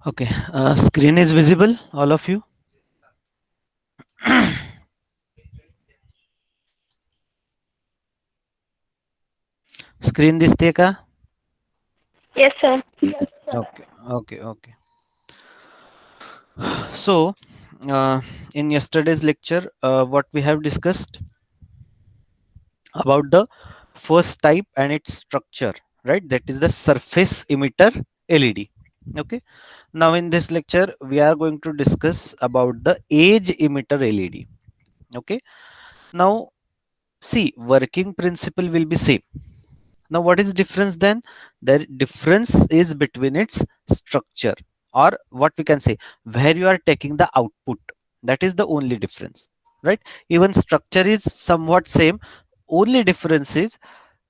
Okay, screen is visible, all of you. Screen दिसते का? Yes, sir. Okay, okay, okay. So, uh, in yesterday's lecture, what we have discussed about the first type and its structure, right? That is the surface emitter LED. Okay. Now, in this lecture, we are going to discuss about the edge emitter LED. Okay. Now, see, working principle will be same. Now, what is difference then? The difference is between its structure, or what we can say, where you are taking the output. That is the only difference, right? Even structure is somewhat same. Only difference is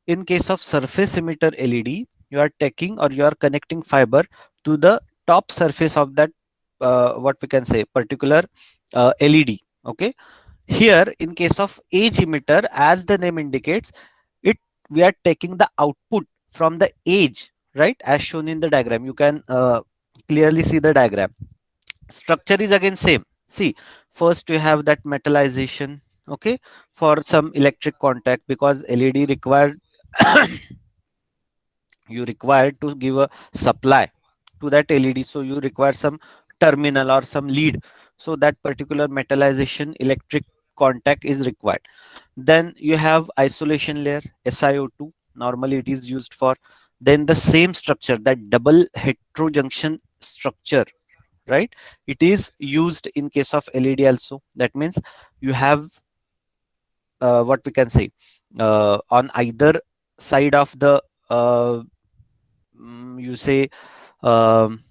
in case of surface emitter LED, you are taking or you are connecting fiber to the top surface of that what we can say particular LED. Okay, here, in case of edge emitter, as the name indicates, it we are taking the output from the edge, right? As shown in the diagram, you can clearly see the diagram. Structure is again same. See, first we have that metallization, okay, for some electric contact because LED required you require to give a supply to that LED, so you require some terminal or some lead, so that particular metallization electric contact is required. Then you have isolation layer, SiO2, normally it is used for. Then the same structure, that double heterojunction structure, right, it is used in case of LED also. That means you have what we can say on either side of the you say um,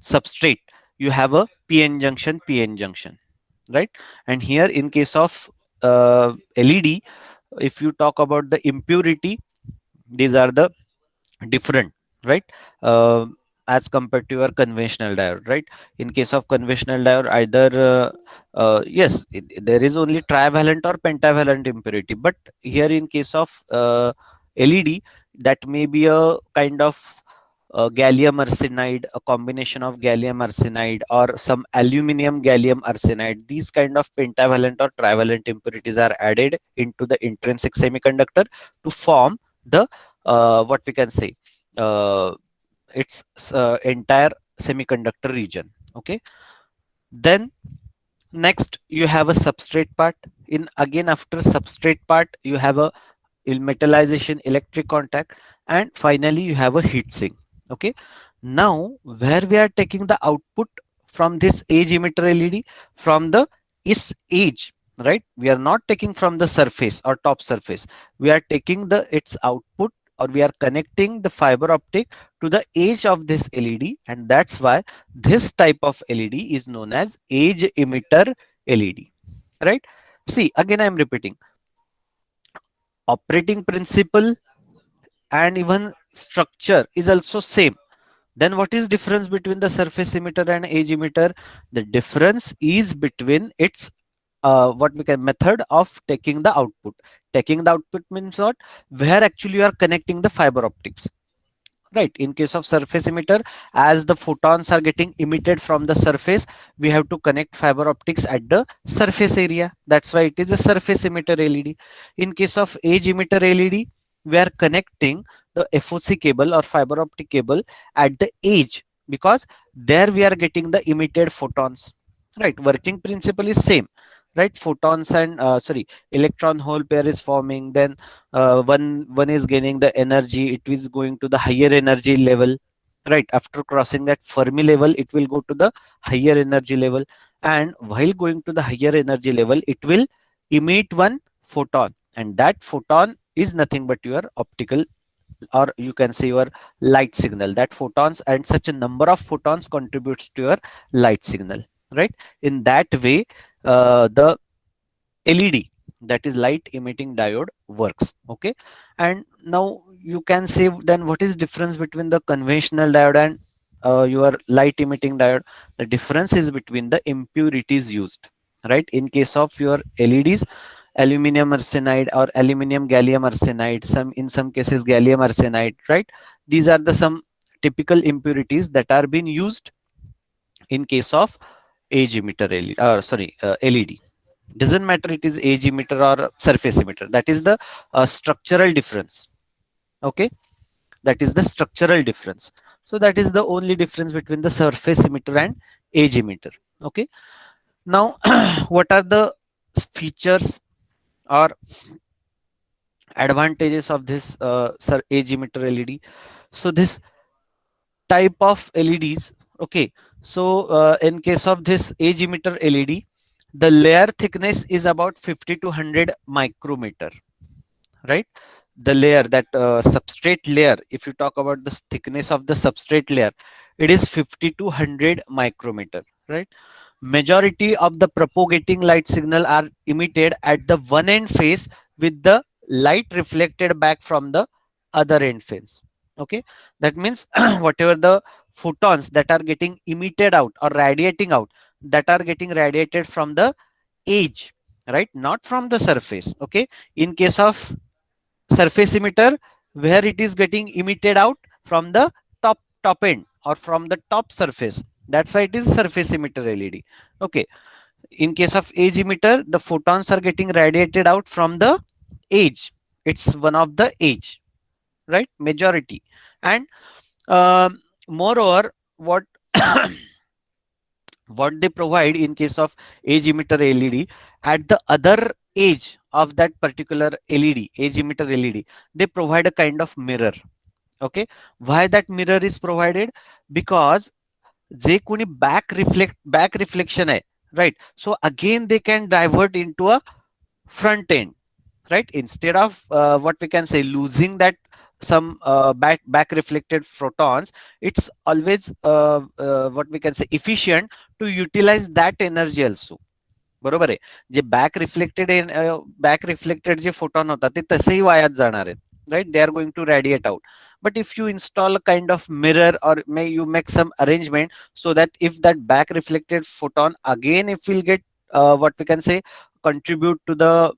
substrate, you have a PN junction, right? And here in case of LED, if you talk about the impurity, these are the different, right? uh, as compared to your conventional diode, right? In case of conventional diode, either yes, there is only trivalent or pentavalent impurity, but here in case of LED, that may be a kind of gallium arsenide, a combination of gallium arsenide or some aluminum gallium arsenide. These kind of pentavalent or trivalent impurities are added into the intrinsic semiconductor to form the what we can say uh, its entire semiconductor region. Okay, then next you have a substrate part. In again after substrate part, you have a metallization electric contact, and finally you have a heat sink. Okay, now where we are taking the output from this edge emitter LED, from the is edge, right? We are not taking from the surface or top surface, we are taking the its output, or we are connecting the fiber optic to the edge of this LED, and that's why this type of LED is known as edge emitter LED, right? See, again I am repeating, operating principle and even structure is also same. Then what is difference between the surface emitter and edge emitter? The difference is between its what we can method of taking the output. Taking the output means what? Where actually you are connecting the fiber optics, right? In case of surface emitter, as the photons are getting emitted from the surface, we have to connect fiber optics at the surface area. That's why it is a surface emitter LED. In case of edge emitter LED, we are connecting the FOC cable or fiber optic cable at the edge, because there we are getting the emitted photons, right? Working principle is same, right? Photons and sorry, electron hole pair is forming, then one is gaining the energy, it is going to the higher energy level, right? After crossing that Fermi level, it will go to the higher energy level, and while going to the higher energy level, it will emit one photon, and that photon is nothing but your optical, or you can say your light signal. That photons and such a number of photons contributes to your light signal, right? In that way the LED, that is light emitting diode, works. Okay, and now you can say, then what is difference between the conventional diode and your light emitting diode? The difference is between the impurities used, right? In case of your LEDs, aluminum arsenide or aluminum gallium arsenide, some in some cases gallium arsenide, right? These are the some typical impurities that are being used in case of edge emitter LED, LED. Doesn't matter it is edge emitter or surface emitter. That is the structural difference. Okay, that is the structural difference. So that is the only difference between the surface emitter and edge emitter. Okay, now what are the features or advantages of this edge emitter LED? So this type of LEDs. Okay, so in case of this edge emitter LED, the layer thickness is about 50 to 100 micrometer, right? The layer, that substrate layer, if you talk about the thickness of the substrate layer, it is 50 to 100 micrometer, right? Majority of the propagating light signal are emitted at the one end phase, with the light reflected back from the other end phase. Okay, that means whatever the photons that are getting emitted out or radiating out, that are getting radiated from the edge, right, not from the surface. Okay, in case of surface emitter, where it is getting emitted out from the top end or from the top surface, that's why it is surface emitter LED. Okay, in case of edge emitter, the photons are getting radiated out from the edge. It's one of the edge, right, majority. And moreover, what what they provide in case of edge emitter LED, at the other edge of that particular LED, edge emitter LED, they provide a kind of mirror. Okay, why that mirror is provided? Because जे कोणी back reflection आहे, right, so again they can divert into a front end, right, instead of what we can say losing that some back reflected photons. It's always what we can say efficient to utilize that energy also. बरोबर आहे, जे back reflected जे photon होतात ते तसेही वायात जाणार आहेत, right, they are going to radiate out. But if you install a kind of mirror, or may you make some arrangement so that if that back reflected photon again, if we'll get what we can say contribute to the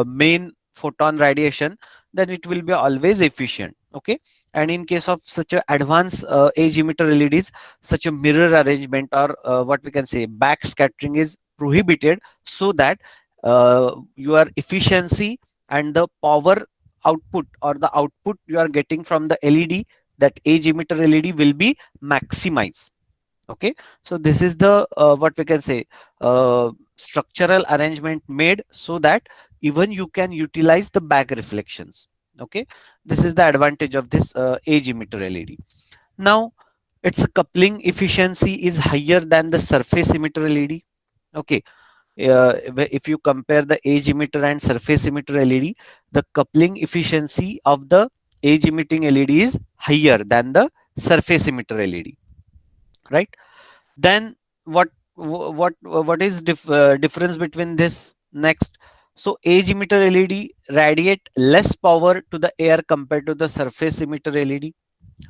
main photon radiation, then it will be always efficient. Okay, and in case of such a advanced edge emitter LEDs, such a mirror arrangement or what we can say back scattering is prohibited, so that your efficiency and the power output or the output you are getting from the LED, that edge emitter LED, will be maximized. Okay, so this is the what we can say structural arrangement made so that even you can utilize the back reflections. Okay, this is the advantage of this edge emitter LED. Now its coupling efficiency is higher than the surface emitter LED. Okay, if you compare the edge emitter and surface emitter LED, the coupling efficiency of the edge emitting LED is higher than the surface emitter LED, right? Then what is difference between this? Next, so edge emitter LED radiate less power to the air compared to the surface emitter LED,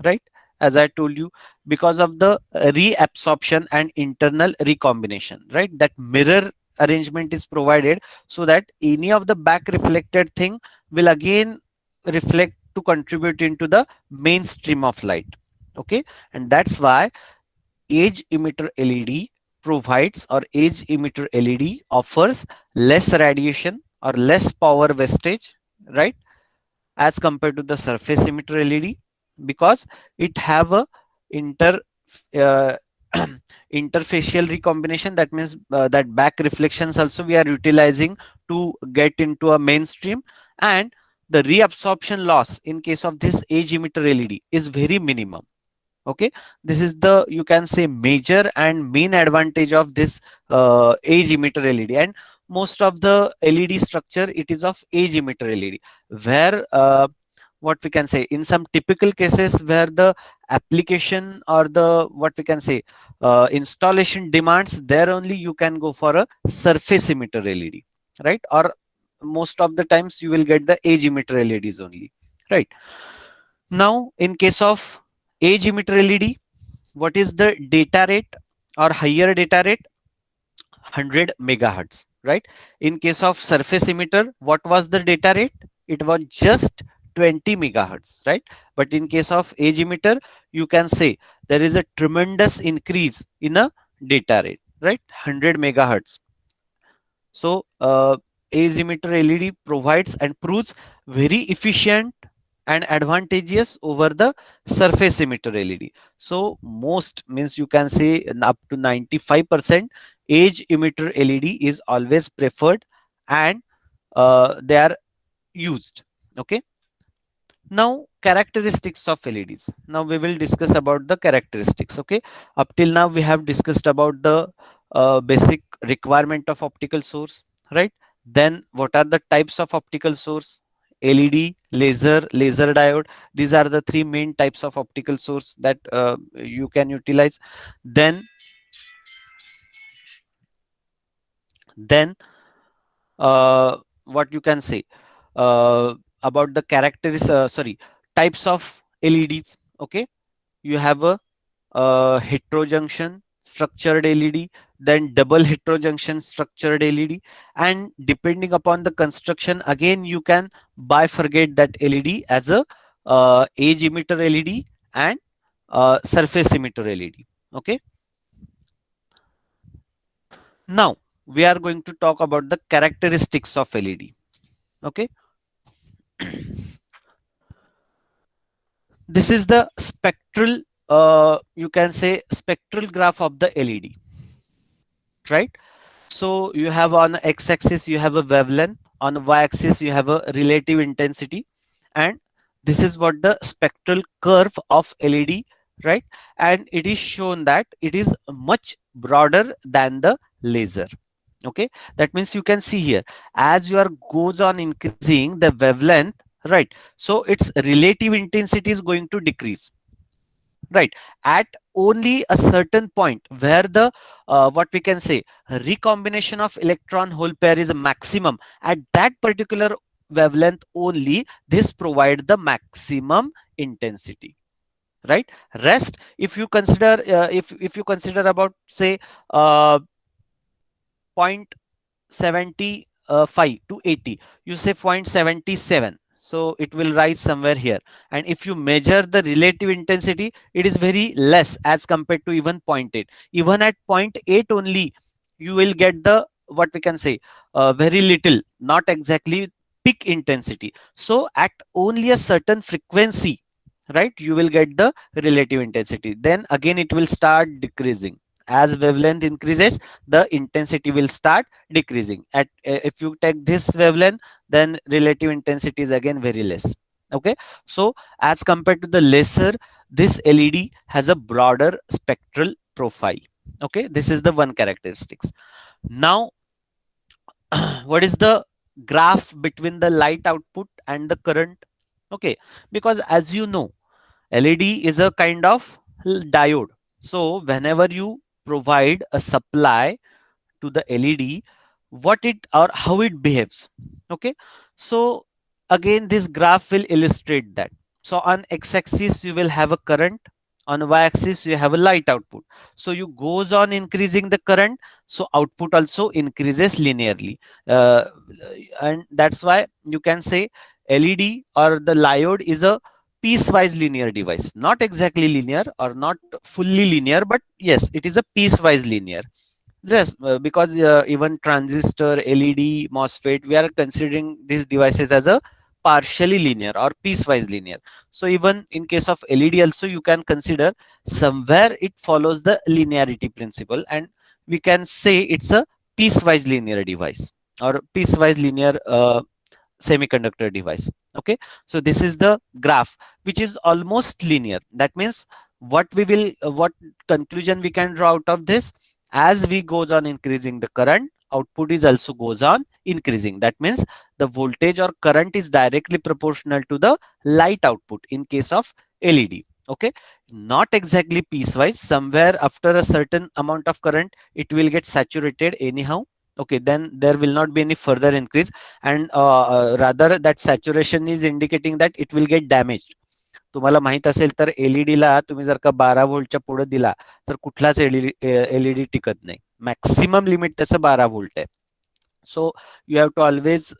right, as I told you, because of the reabsorption and internal recombination, right? That mirror arrangement is provided so that any of the back reflected thing will again reflect to contribute into the mainstream of light. Okay, and that's why edge emitter LED provides, or edge emitter LED offers less radiation or less power wastage, right, as compared to the surface emitter LED, because it have a inter uh, interfacial recombination. That means that back reflections also we are utilizing to get into a mainstream, and the reabsorption loss in case of this edge emitter LED is very minimum. Okay, this is the, you can say, major and main advantage of this edge emitter LED. And most of the LED structure, it is of edge emitter LED, where what we can say in some typical cases where the application or the what we can say installation demands, there only you can go for a surface emitter LED, right? Or most of the times you will get the edge emitter LEDs only, right? Now in case of edge emitter LED, what is the data rate or higher data rate? 100 megahertz, right? In case of surface emitter, what was the data rate? It was just 20 megahertz, right? But in case of edge emitter, you can say there is a tremendous increase in a data rate, right? 100 megahertz. So azimuthal LED provides and proves very efficient and advantageous over the surface emitter LED. So most means you can say up to 95% edge emitter LED is always preferred, and they are used. Okay. Now characteristics of LEDs. Now we will discuss about the characteristics. Okay. Up till now we have discussed about the basic requirement of optical source, right? Then what are the types of optical source? LED, laser, laser diode. These are the three main types of optical source that you can utilize. Then what you can say about the characteristics, sorry, types of LEDs. Okay, you have a heterojunction structured LED, then double heterojunction structured LED, and depending upon the construction, again you can bifurcate that LED as a edge emitter LED and surface emitter LED. Okay, now we are going to talk about the characteristics of LED. Okay, this is the spectral, you can say spectral graph of the LED, right? So you have on x-axis you have a wavelength, on y-axis you have a relative intensity, and this is what the spectral curve of LED, right? And it is shown that it is much broader than the laser. Okay, that means you can see here, as your goes on increasing the wavelength, right? So its relative intensity is going to decrease, right? At only a certain point where the what we can say recombination of electron hole pair is a maximum, at that particular wavelength only this provide the maximum intensity, right? Rest, if you consider if you consider about say uh, 0.75 to 80, you say 0.77, so it will rise somewhere here. And if you measure the relative intensity, it is very less as compared to even 0.8. Even at 0.8 only you will get the what we can say very little, not exactly peak intensity. So at only a certain frequency, right, you will get the relative intensity, then again it will start decreasing. As wavelength increases, the intensity will start decreasing. At if you take this wavelength, then relative intensity is again very less. Okay, so as compared to the laser, this LED has a broader spectral profile. Okay, this is the one characteristics. Now what is the graph between the light output and the current? Okay, because as you know, LED is a kind of diode. So whenever you provide a supply to the LED, what it or how it behaves. Okay, so again this graph will illustrate that. So on x-axis you will have a current, on y-axis you have a light output. So you goes on increasing the current, so output also increases linearly, uh, and that's why you can say LED or the diode is a piecewise linear device, not exactly linear or not fully linear, but yes, it is a piecewise linear. Yes, because even transistor, LED, MOSFET, we are considering these devices as a partially linear or piecewise linear. So even in case of LED also you can consider somewhere it follows the linearity principle, and we can say it's a piecewise linear device or piecewise linear semiconductor device. Okay, so this is the graph which is almost linear. That means what we will what conclusion we can draw out of this, as we goes on increasing the current, output is also goes on increasing. That means the voltage or current is directly proportional to the light output in case of LED. Okay, not exactly piecewise, somewhere after a certain amount of current it will get saturated anyhow. Okay, then there will not be any further increase, and rather that saturation is indicating that it will get damaged. तुम्हाला माहित असेल तर LED ला तुम्ही जर का 12 व्होल्टच्या पुढे दिला तर कुठलाच एलईडी टिकत नाही. मॅक्सिमम लिमिट त्याचं 12 व्होल्ट आहे. So you have to always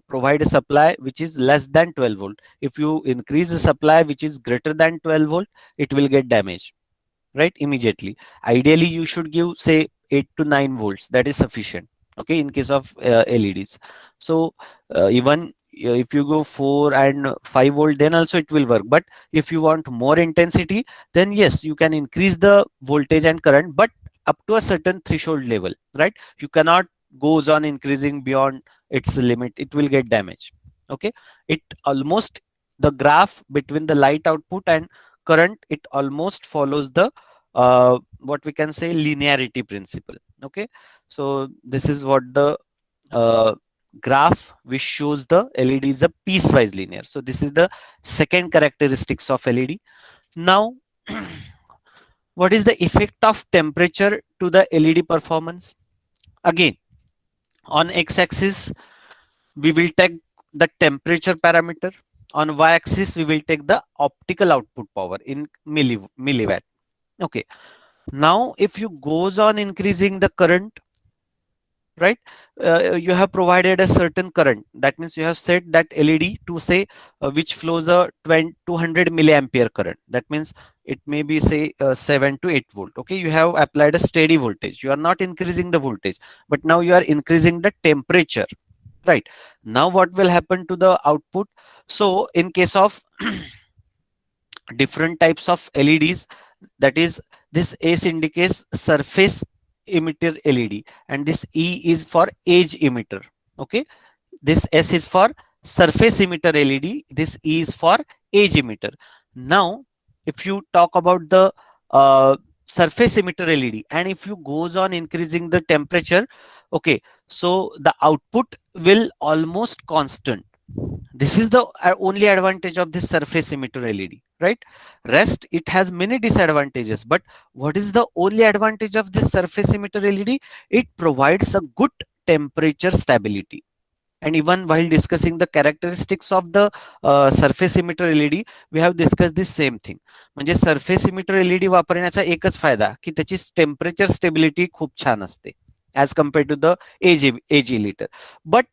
provide a supply which is less than 12 volt. If you increase the supply which is greater than 12 volt, it will get damaged. right? Immediately. Ideally, you should give say 8 to 9 volts. That is sufficient. Okay, in case of LEDs. So even if you go 4 and 5 volt, then also it will work. But if you want more intensity, then yes, you can increase the voltage and current, but up to a certain threshold level, right? You cannot goes on increasing beyond its limit. It will get damaged. Okay, it almost, the graph between the light output and current, it almost follows the what we can say linearity principle. Okay, so this is what the uh, graph which shows the LED is a piecewise linear. So this is the second characteristics of LED. Now what is the effect of temperature to the LED performance? Again, on x-axis we will take the temperature parameter. On y-axis we will take the optical output power in milliwatt. Okay, now if you goes on increasing the current, right? You have provided a certain current. That means you have set that LED to say which flows a 200 milliampere current. That means it may be say 7 to 8 volt. Okay, you have applied a steady voltage. You are not increasing the voltage, but now you are increasing the temperature. Right, now what will happen to the output? So in case of different types of LEDs, that is, this S indicates surface emitter LED and this E is for edge emitter. Okay, this S is for surface emitter LED, this E is for edge emitter. Now if you talk about the surface emitter LED, and if you goes on increasing the temperature, okay, so the output will almost constant. This is the only advantage of this surface emitter LED, right? Rest, it has many disadvantages, but what is the only advantage of this surface emitter LED? It provides a good temperature stability. And even while discussing the characteristics of the surface emitter LED, we have discussed this same thing. म्हणजे surface emitter LED वापरण्याचा एकच फायदा की त्याची temperature stability खूप छान असते as compared to the edge emitter. But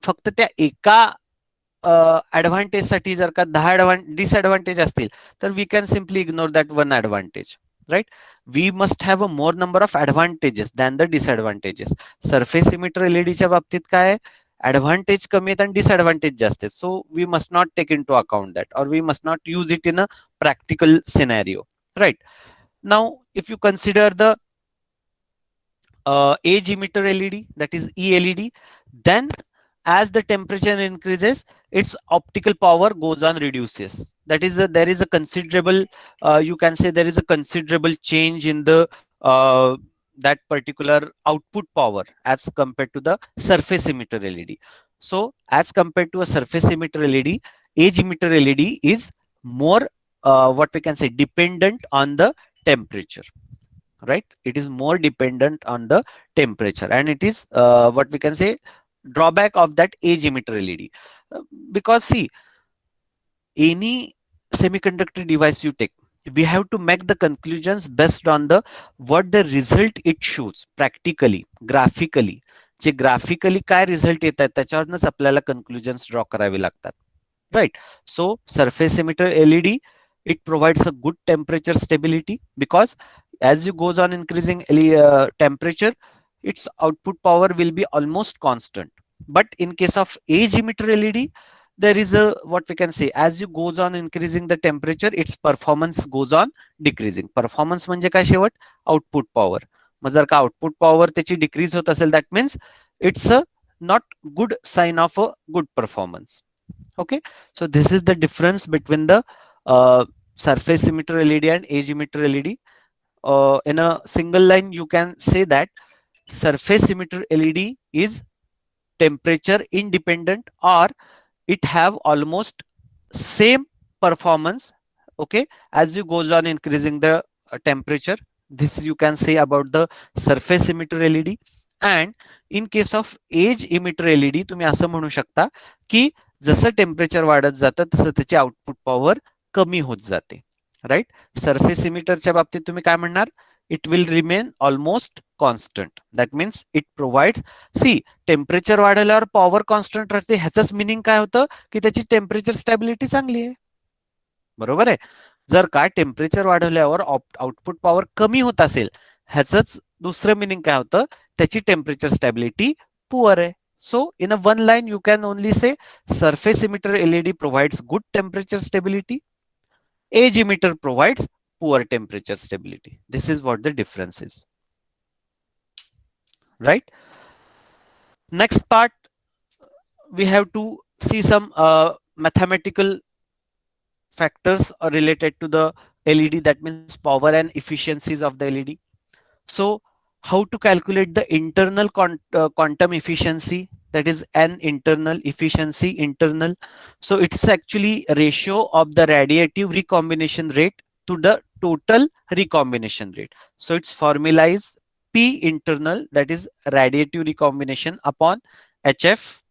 फक्त त्या एका ऍडव्हान्टेजसाठी जर का 10 डिसएडव्हान्टेज असतील, तर we can simply ignore that one advantage, right? We must have a more number of advantages than the disadvantages. Surface emitter एलईडीच्या बाबतीत काय, ऍडव्हान्टेज कमी आहेत आणि डिसएडव्हान्टेज जास्त आहेत. So we must not take into account that, और we must not use it in a practical scenario, right? Now if you consider the edge emitter LED, that is ELED, then as the temperature increases, its optical power goes on reduces. That is there is a considerable you can say there is a considerable change in the that particular output power as compared to the surface emitter LED. So as compared to a surface emitter LED, edge emitter LED is more what we can say dependent on the temperature, right? It is more dependent on the temperature, and it is what we can say drawback of that edge emitter LED. Because see, any semiconductor device you take, we have to make the conclusions based on the what the result it shows practically, graphically. J graphically काय result येत आहेत त्याच्यावरच आपल्याला conclusions draw करावे लागतात, right? So surface emitter LED, it provides a good temperature stability because as you goes on increasing temperature, its output power will be almost constant. But in case of edge emitter LED, there is a what we can say, as you goes on increasing the temperature, its performance goes on decreasing. Performance म्हणजे काय शेवट, output power. मग जर का output power त्याची decrease होत असेल, that means it's a not good sign of a good performance. Okay, so this is the difference between the surface emitter LED and edge emitter LED. In a single line you can say that surface emitter LED is temperature independent, or it have almost same performance, okay, as you goes on increasing the temperature. This you can say about the surface emitter LED. And in case of edge emitter LED, तुम्ही असं म्हणू शकता की जसं temperature वाढत जातं तसं त्याची आउटपुट पॉवर कमी होत जाते, राईट? सरफेस इमिटरच्या बाबतीत तुम्ही काय म्हणणार, it will remain almost constant. That means it provides, see, temperature वाढल्यावर पॉवर कॉन्स्टंट राहते, ह्याचंच मिनिंग काय होतं की त्याची टेम्परेचर स्टॅबिलिटी चांगली आहे, बरोबर आहे? जर का टेम्परेचर वाढवल्यावर आउटपुट पॉवर कमी होत असेल, ह्याचंच दुसरं मिनिंग काय होतं, त्याची टेम्परेचर स्टॅबिलिटी पुअर आहे. So in a one line, you can only say surface emitter LED provides good temperature stability. Edge emitter provides poor temperature stability. This is what the difference is, right? Next part, we have to see some mathematical factors related to the LED, that means power and efficiencies of the LED. So how to calculate the internal quantum efficiency, that is an internal efficiency internal. So it's actually a ratio of the radiative recombination rate to the total recombination rate. So its formula is P internal, that is radiative recombination, upon HF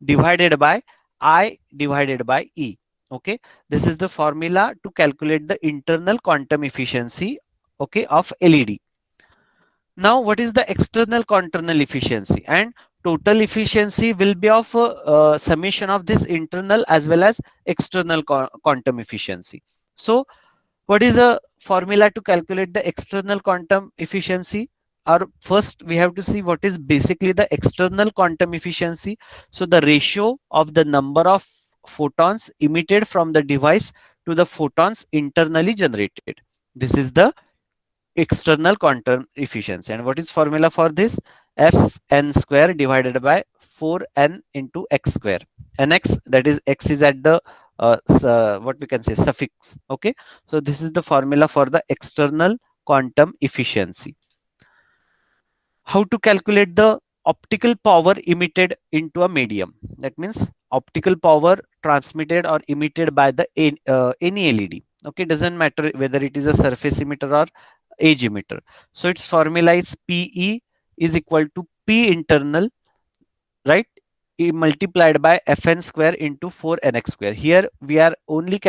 divided by I divided by E. Okay, this is the formula to calculate the internal quantum efficiency, okay, of LED. Now, what is the external quaternary efficiency? And total efficiency will be of summation of this internal as well as external quantum efficiency. So, what is a formula to calculate the external quantum efficiency? Or first, we have to see what is basically the external quantum efficiency. So, the ratio of the number of photons emitted from the device to the photons internally generated. This is the external quantum efficiency. And what is formula for this? Fn square divided by 4n into x square. Nx, that is x is at the what we can say suffix. Okay, so this is the formula for the external quantum efficiency. How to calculate the optical power emitted into a medium? That means optical power transmitted or emitted by the any LED. Okay, doesn't matter whether it is a surface emitter or edge emitter. So its formula is PE is equal to P internal, right? Multiplied by Fn square into 4nx square. Here we are only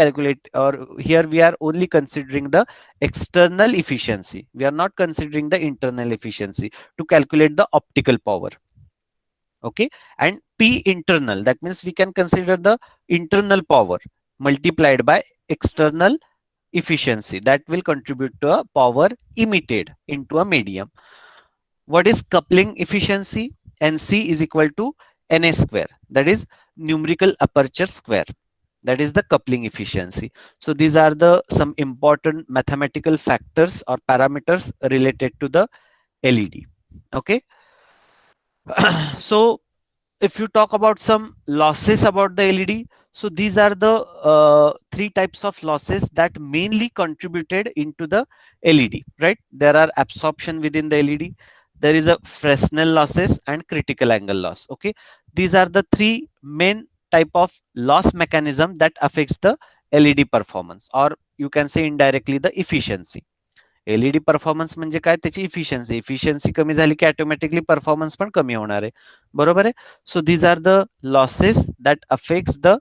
here we are only considering the external efficiency. We are not considering the internal efficiency to calculate the optical power. Okay, and P internal, that means we can consider the internal power multiplied by external efficiency, that will contribute to a power emitted into a medium. What is coupling efficiency? Nc is equal to Na square, that is numerical aperture square. That is the coupling efficiency. So these are the some important mathematical factors or parameters related to the LED. Okay. So if you talk about some losses about the LED, so these are the three types of losses that mainly contributed into the LED, right? There are absorption within the LED, there is a Fresnel losses and critical angle loss. Okay, these are the three main type of loss mechanism that affects the LED performance, or you can say indirectly the efficiency. LED performance म्हणजे काय, त्याची efficiency कमी झाली की automatically performance पण कमी होणार आहे, बरोबर आहे. So these are the losses that affects the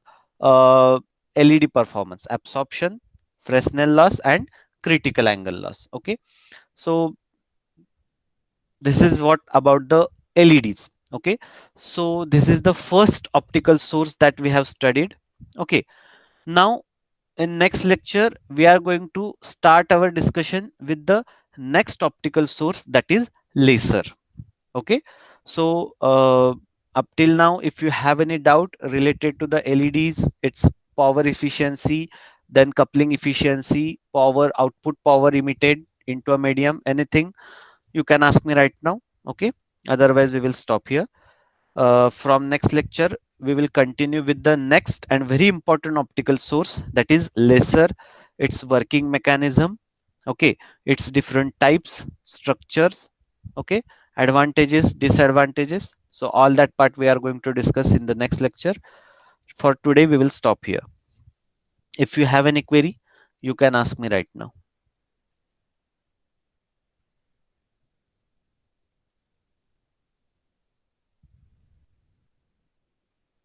LED performance: absorption, Fresnel loss and critical angle loss. Okay, so this is what about the LEDs. Okay, so this is the first optical source that we have studied. Okay, now in next lecture we are going to start our discussion with the next optical source, that is laser. Okay, so up till now, if you have any doubt related to the LEDs, its power efficiency, then coupling efficiency, power output power emitted into a medium, anything, you can ask me right now. Okay, otherwise we will stop here. From next lecture we will continue with the next and very important optical source, that is laser, its working mechanism, okay, its different types, structures, okay, advantages, disadvantages. So all that part we are going to discuss in the next lecture. For today we will stop here. If you have any query, you can ask me right now.